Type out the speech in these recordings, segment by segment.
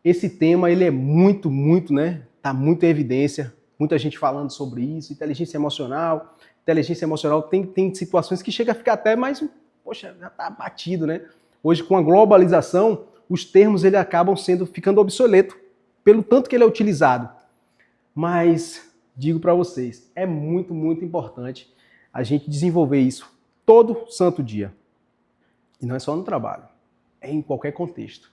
esse tema ele é muito, né? Tá muito em evidência, muita gente falando sobre isso, inteligência emocional. Inteligência emocional tem situações que chega a ficar até mais, poxa, já tá batido, né? Hoje com a globalização, os termos ele acabam ficando obsoleto pelo tanto que ele é utilizado. Mas digo para vocês, é muito, muito importante a gente desenvolver isso todo santo dia. E não é só no trabalho, é em qualquer contexto.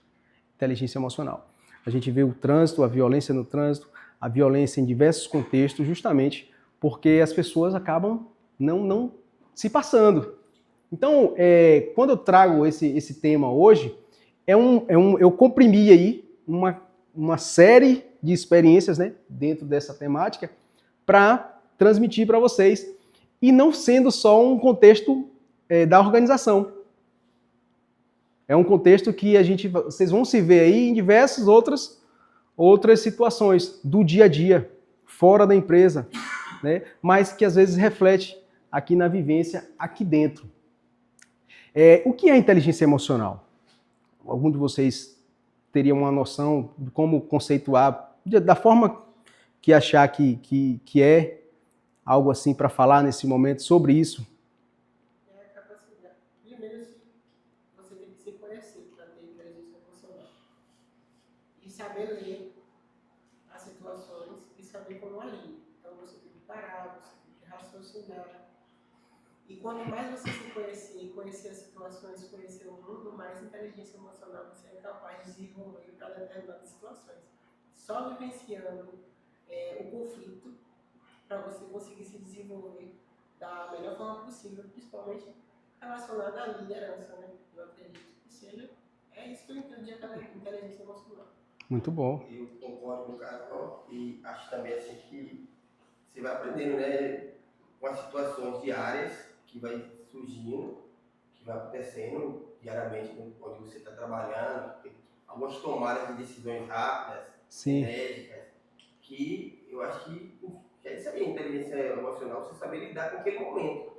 Inteligência emocional. A gente vê o trânsito, a violência no trânsito, a violência em diversos contextos, justamente porque as pessoas acabam não se passando. Então, quando eu trago esse tema hoje, eu comprimi aí uma série de experiências, né, dentro dessa temática para transmitir para vocês, e não sendo só um contexto da organização. É um contexto que vocês vão se ver aí em diversas outras situações do dia a dia, fora da empresa, né? Mas que às vezes reflete aqui na vivência, aqui dentro. O que é inteligência emocional? Algum de vocês teria uma noção de como conceituar, da forma que achar que é algo assim para falar nesse momento sobre isso? A capacidade. Primeiro, você tem que se conhecer para ter inteligência emocional. E saber ler as situações e saber como agir. Então você tem que parar, você tem que raciocinar. E quanto mais você se conhecer as situações, conhecer o mundo, mais inteligência emocional você é capaz de desenvolver para determinadas situações. Só vivenciando o conflito para você conseguir se desenvolver da melhor forma possível, principalmente relacionada à liderança, né? Eu acredito que seja, isso que eu entendo de inteligência emocional. Muito bom. Eu concordo com o Carol e acho também assim que você vai aprendendo, né, com as situações diárias que vai surgindo, que vai acontecendo diariamente, onde você está trabalhando, algumas tomadas de decisões rápidas, enérgicas, que eu acho que é isso aí, inteligência emocional, você saber lidar com aquele momento.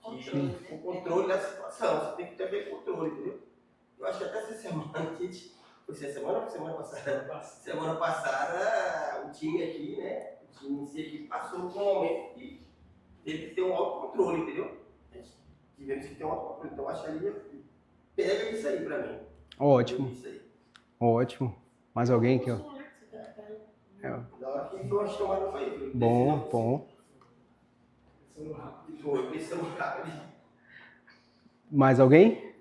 O controle da situação, você tem que ter aquele controle, entendeu? Eu acho que até essa semana, foi semana ou semana passada? Semana passada, o time aqui, né? O time em si aqui passou por um momento que teve que ter um autocontrole, entendeu? Tivemos que ter um autocontrole. Então, acho que ali pega isso aí pra mim. Ótimo. Ótimo. Mais alguém que eu... Na hora que foi uma chamada foi. Bom. Foi, pensamos rápido. Mais alguém?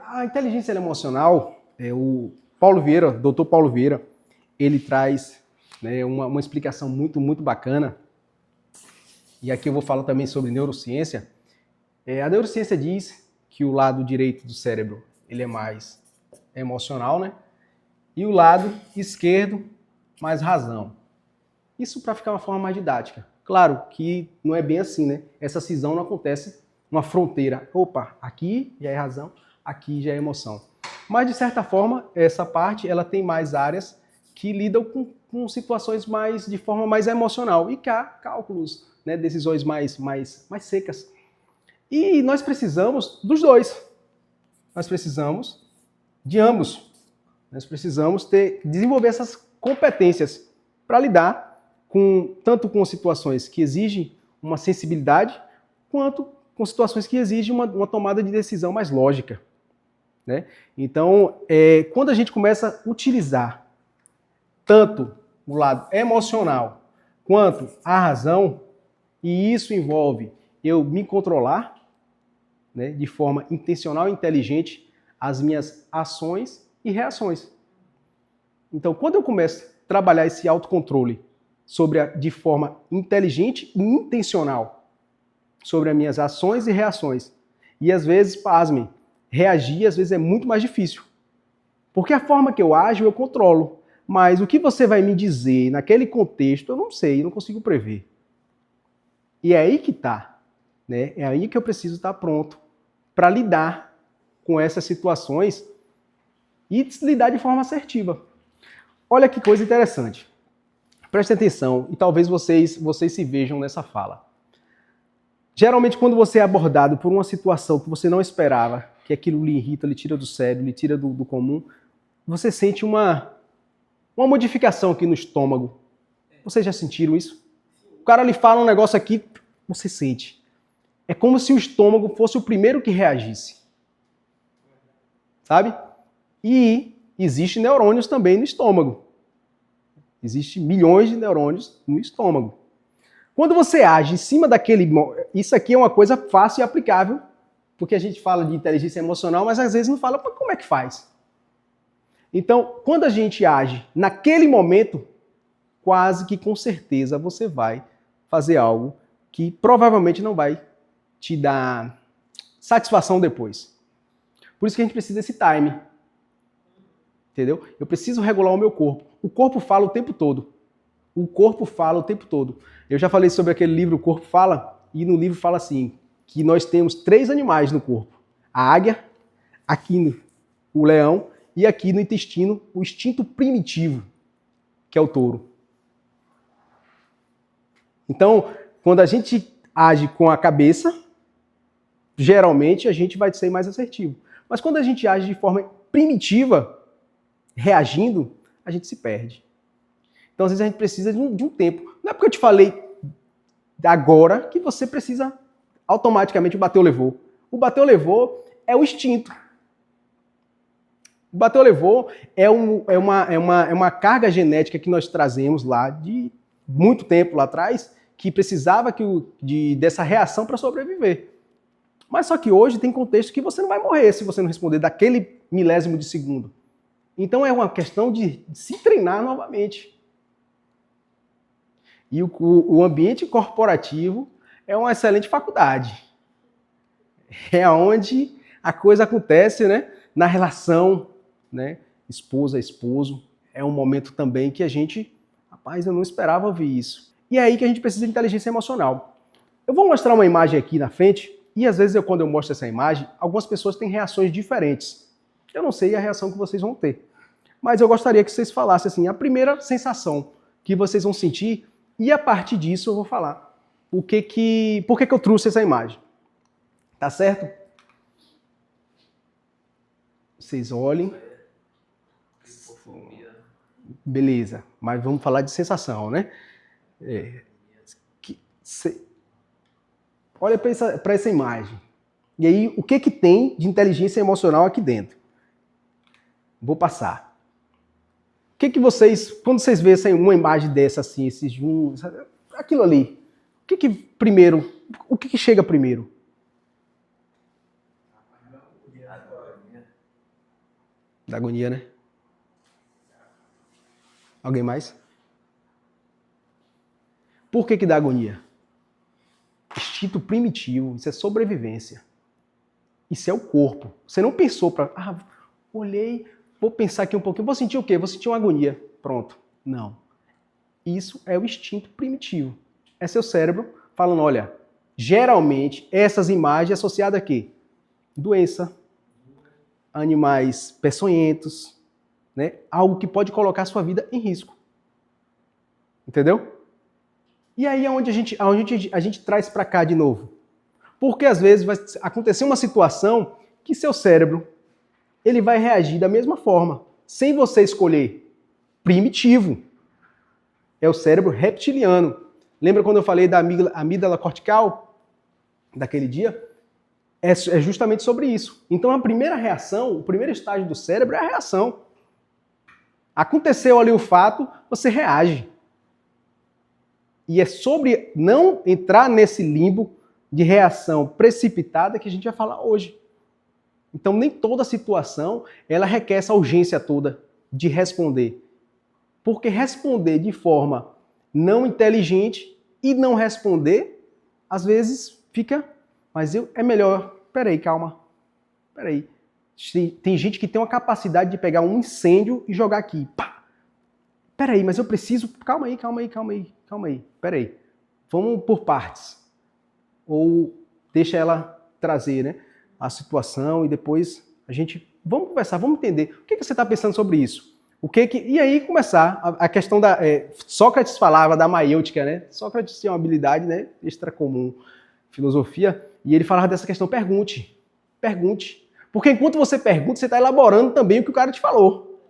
A inteligência emocional, o Paulo Vieira, Dr. Paulo Vieira, ele traz, né, uma explicação muito, muito bacana. E aqui eu vou falar também sobre neurociência. A neurociência diz que o lado direito do cérebro ele é mais emocional, né? E o lado esquerdo mais razão. Isso para ficar uma forma mais didática. Claro que não é bem assim, né? Essa cisão não acontece numa fronteira. Opa, aqui já é razão, aqui já é emoção. Mas, de certa forma, essa parte ela tem mais áreas que lidam com situações de forma mais emocional. E cá, cálculos, né, decisões mais secas. E nós precisamos dos dois. Nós precisamos de ambos. Nós precisamos desenvolver essas competências para lidar tanto com situações que exigem uma sensibilidade, quanto com situações que exigem uma tomada de decisão mais lógica, né? Então, quando a gente começa a utilizar tanto o lado emocional quanto a razão, e isso envolve eu me controlar, né, de forma intencional e inteligente as minhas ações e reações. Então, quando eu começo a trabalhar esse autocontrole de forma inteligente e intencional sobre as minhas ações e reações, e às vezes, pasmem, reagir às vezes é muito mais difícil. Porque a forma que eu ajo, eu controlo. Mas o que você vai me dizer naquele contexto, eu não sei, eu não consigo prever. E é aí que está, né? É aí que eu preciso estar pronto para lidar com essas situações e lidar de forma assertiva. Olha que coisa interessante. Prestem atenção e talvez vocês se vejam nessa fala. Geralmente, quando você é abordado por uma situação que você não esperava, que aquilo lhe irrita, lhe tira do sério, lhe tira do comum, você sente uma modificação aqui no estômago. Vocês já sentiram isso? O cara lhe fala um negócio aqui, você sente. É como se o estômago fosse o primeiro que reagisse. Sabe? E existem neurônios também no estômago. Existem milhões de neurônios no estômago. Quando você age em cima daquele... Isso aqui é uma coisa fácil e aplicável, porque a gente fala de inteligência emocional, mas às vezes não fala como é que faz. Então, quando a gente age naquele momento, quase que com certeza você vai fazer algo que provavelmente não vai te dar satisfação depois. Por isso que a gente precisa desse time. Entendeu? Eu preciso regular o meu corpo. O corpo fala o tempo todo. O corpo fala o tempo todo. Eu já falei sobre aquele livro O Corpo Fala, e no livro fala assim, que nós temos 3 animais no corpo. A águia, aqui o leão, e aqui no intestino, o instinto primitivo, que é o touro. Então, quando a gente age com a cabeça, geralmente a gente vai ser mais assertivo. Mas quando a gente age de forma primitiva, reagindo, a gente se perde. Então, às vezes, a gente precisa de um tempo. Não é porque eu te falei agora que você precisa automaticamente o bateu, levou. O bateu, levou é o instinto. O bateu, levou é uma carga genética que nós trazemos lá de muito tempo lá atrás, que precisava dessa reação para sobreviver. Mas só que hoje tem contexto que você não vai morrer se você não responder daquele milésimo de segundo. Então é uma questão de se treinar novamente. E o ambiente corporativo é uma excelente faculdade. É onde a coisa acontece, né? Na relação, né? Esposa, esposo. É um momento também que a gente... Rapaz, eu não esperava ouvir isso. E é aí que a gente precisa de inteligência emocional. Eu vou mostrar uma imagem aqui na frente, e às vezes quando eu mostro essa imagem, algumas pessoas têm reações diferentes. Eu não sei a reação que vocês vão ter. Mas eu gostaria que vocês falassem assim, a primeira sensação que vocês vão sentir, e a partir disso eu vou falar por que eu trouxe essa imagem. Tá certo? Vocês olhem. Beleza, mas vamos falar de sensação, né? Olha para essa imagem. E aí, o que tem de inteligência emocional aqui dentro? Vou passar. O que vocês, quando vocês veem uma imagem dessa assim, aquilo ali, o que chega primeiro? Da agonia, né? Alguém mais? Por que dá agonia? Instinto primitivo, isso é sobrevivência. Isso é o corpo. Você não pensou para... olhei, vou pensar aqui um pouquinho, vou sentir o quê? Vou sentir uma agonia. Pronto. Não. Isso é o instinto primitivo. É seu cérebro falando, olha, geralmente essas imagens associadas a quê? Doença, animais peçonhentos, né? Algo que pode colocar a sua vida em risco. Entendeu? E aí é onde a gente traz para cá de novo. Porque às vezes vai acontecer uma situação que seu cérebro ele vai reagir da mesma forma, sem você escolher. Primitivo. É o cérebro reptiliano. Lembra quando eu falei da amígdala cortical? Daquele dia? É justamente sobre isso. Então a primeira reação, o primeiro estágio do cérebro é a reação. Aconteceu ali o fato, você reage. E é sobre não entrar nesse limbo de reação precipitada que a gente vai falar hoje. Então nem toda situação ela requer essa urgência toda de responder. Porque responder de forma não inteligente e não responder, às vezes fica, mas é melhor, peraí, calma, peraí. Tem gente que tem uma capacidade de pegar um incêndio e jogar aqui, pá. Peraí, mas eu preciso, calma aí, peraí. Vamos por partes. Ou deixa ela trazer, né, a situação e depois vamos conversar, vamos entender. O que você está pensando sobre isso? E aí começar a questão da... Sócrates falava da maiêutica, né? Sócrates tinha uma habilidade, né, extra comum, filosofia, e ele falava dessa questão, pergunte. Porque enquanto você pergunta, você está elaborando também o que o cara te falou.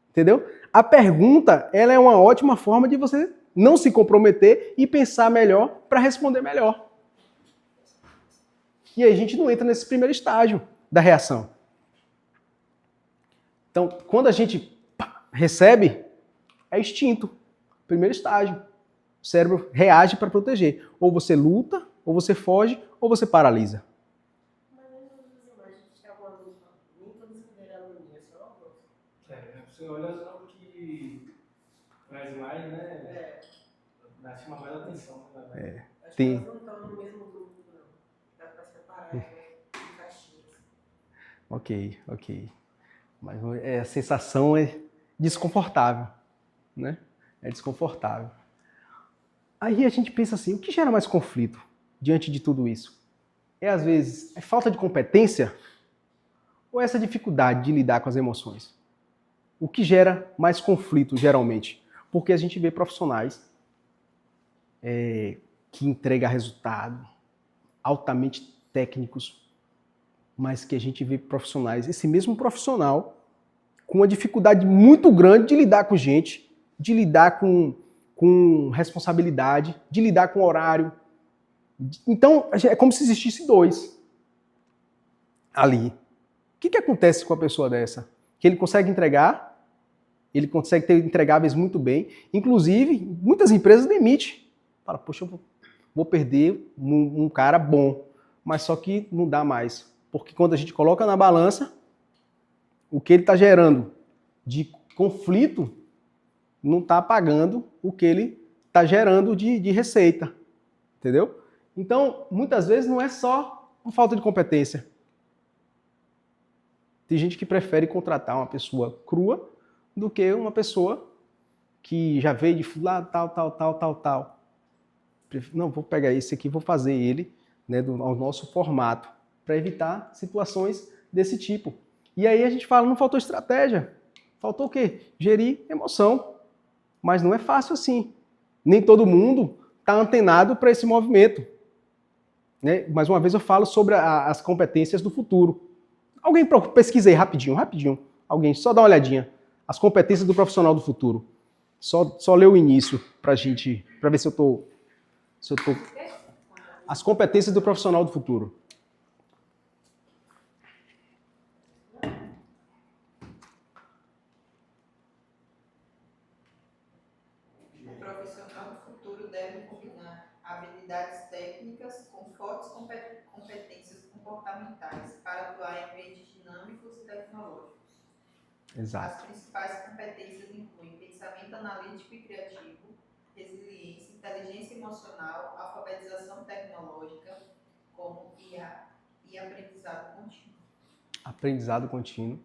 Entendeu? A pergunta, ela é uma ótima forma de você não se comprometer e pensar melhor para responder melhor. E aí a gente não entra nesse primeiro estágio da reação. Então, quando a gente recebe, é instinto. Primeiro estágio. O cérebro reage para proteger. Ou você luta, ou você foge, ou você paralisa. Mas nem todas as imagens que estavam ali, nem todas viraram linha, só algumas. Você olha só que nas imagens, né? Chama mais atenção. Né? Acho Tem. que elas não estão no mesmo grupo, não. Dá para separar em caixinhas. Ok. Mas a sensação é desconfortável, né? É desconfortável. Aí a gente pensa assim, o que gera mais conflito diante de tudo isso? Às vezes, é falta de competência ou essa dificuldade de lidar com as emoções? O que gera mais conflito, geralmente? Porque a gente vê profissionais que entregam resultado, altamente técnicos, mas que a gente vê profissionais, esse mesmo profissional, com uma dificuldade muito grande de lidar com gente, de lidar com responsabilidade, de lidar com horário. Então, é como se existisse dois ali. O que acontece com a pessoa dessa? Que ele consegue entregar, ele consegue ter entregáveis muito bem, inclusive, muitas empresas demitem. Fala, poxa, eu vou perder um cara bom, mas só que não dá mais. Porque quando a gente coloca na balança, o que ele está gerando de conflito não está pagando o que ele está gerando de receita. Entendeu? Então, muitas vezes não é só uma falta de competência. Tem gente que prefere contratar uma pessoa crua do que uma pessoa que já veio de fulano, tal. Não, vou pegar esse aqui, vou fazer ele, né, ao nosso formato, para evitar situações desse tipo. E aí a gente fala, não faltou estratégia. Faltou o quê? Gerir emoção. Mas não é fácil assim. Nem todo mundo está antenado para esse movimento. Né? Mais uma vez eu falo sobre as competências do futuro. Alguém pesquisa aí rapidinho. Alguém, só dá uma olhadinha. As competências do profissional do futuro. Só lê o início para ver se eu tô... As competências do profissional do futuro. O profissional do futuro deve combinar habilidades técnicas com fortes competências comportamentais para atuar em ambientes dinâmicos e tecnológicos. Exato. As principais competências incluem pensamento analítico e criativo, resiliência, inteligência emocional, alfabetização tecnológica, como IA, e aprendizado contínuo. Aprendizado contínuo.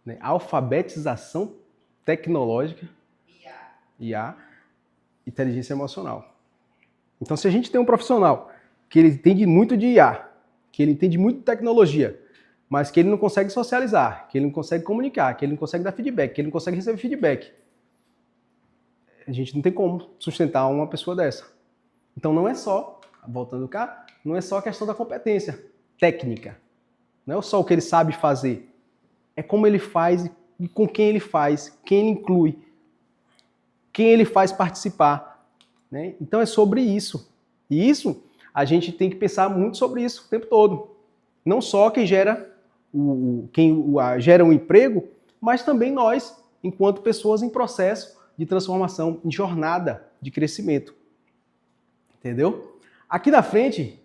Né? Alfabetização tecnológica. IA. Inteligência emocional. Então, se a gente tem um profissional que ele entende muito de IA, que ele entende muito de tecnologia, mas que ele não consegue socializar, que ele não consegue comunicar, que ele não consegue dar feedback, que ele não consegue receber feedback, a gente não tem como sustentar uma pessoa dessa. Então, não é só, voltando cá, não é só a questão da competência técnica. Não é só o que ele sabe fazer. É como ele faz e com quem ele faz, quem ele inclui, quem ele faz participar. Né? Então é sobre isso. E isso, a gente tem que pensar muito sobre isso o tempo todo. Não só quem gera gera um emprego, mas também nós, enquanto pessoas em processo de transformação, em jornada de crescimento. Entendeu? Aqui na frente,